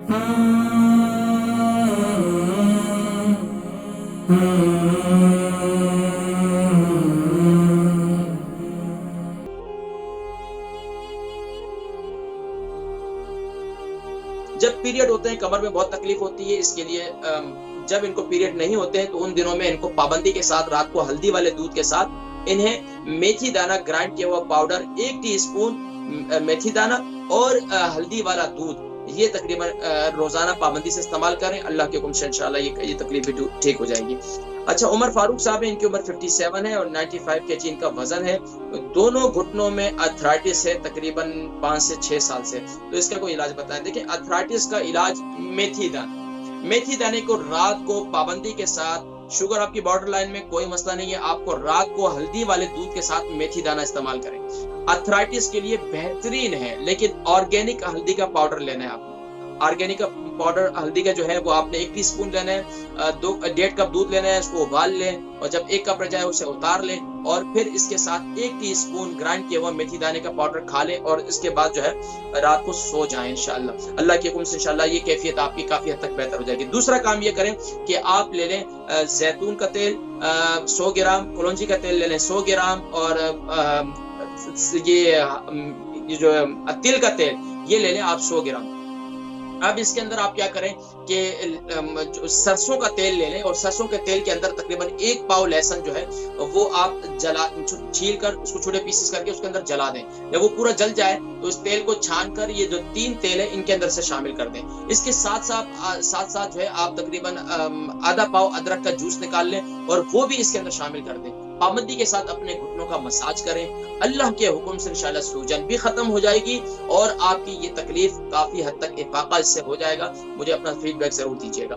जब पीरियड होते हैं कमर में बहुत तकलीफ होती है, इसके लिए जब इनको पीरियड नहीं होते हैं तो उन दिनों में इनको पाबंदी के साथ रात को हल्दी वाले दूध के साथ इन्हें मेथी दाना ग्राइंड किया हुआ पाउडर 1 टीस्पून मेथी दाना और हल्दी वाला दूध ये तकरीबन रोजाना पाबंदी से इस्तेमाल करें। अल्लाह के हुक्म से इंशाल्लाह ये तकलीफ भी ठीक हो जाएगी। अच्छा, उमर फारूक साहब है, इनकी उम्र 57 है और 95 केजी इनका वजन है। दोनों घुटनों में अर्थराइटिस है तकरीबन 5 से 6 साल से। तो इसका कोई इलाज बताएं। देखिए, अर्थराइटिस का इलाज मेथी दाने को रात को पाबंदी के साथ, शुगर आपकी बॉर्डर लाइन में कोई मसला नहीं है, आपको रात को हल्दी वाले दूध के साथ मेथी दाना इस्तेमाल करें। अर्थराइटिस के लिए बेहतरीन है, लेकिन ऑर्गेनिक हल्दी का पाउडर लेना है आपको। ऑर्गेनिक पाउडर हल्दी का जो है वो आपने 1 टीस्पून लेना है, 1.5 कप दूध लेना है, उसको उबाल लें और जब 1 कप रह जाए उसे उतार लें और फिर इसके साथ 1 टीस्पून ग्राइंड किया हुआ मेथी दाने का पाउडर खा लें और इसके बाद जो है रात को सो जाएं इंशाल्लाह। अल्लाह के हुक्म से इंशाल्लाह ये कैफियत आपकी काफी हद तक बेहतर हो जाएगी। दूसरा काम ये करें कि आप ले लें जैतून का तेल 100 ग्राम, कलौंजी का तेल ले लें 100 ग्राम और ये जो तिल का तेल ये ले लें आप 100 ग्राम। अब इसके अंदर आप क्या करें कि सरसों का तेल ले लें और सरसों के तेल के अंदर तकरीबन 1 पाव लहसुन जो है वो आप छील कर उसको छोटे पीसेस करके उसके अंदर जला दें। जब वो पूरा जल जाए तो इस तेल को छान कर ये जो 3 तेल है इनके अंदर से शामिल कर दें। इसके साथ साथ जो है आप तकरीबन आधा पाव अदरक का जूस निकाल लें और वो भी इसके अंदर शामिल कर दें। पाबंदी के साथ अपने घुटनों का मसाज करें। अल्लाह के हुक्म से इंशाल्लाह सूजन भी खत्म हो जाएगी और आपकी ये तकलीफ काफी हद तक इफाका इससे हो जाएगा। मुझे अपना फीडबैक जरूर दीजिएगा।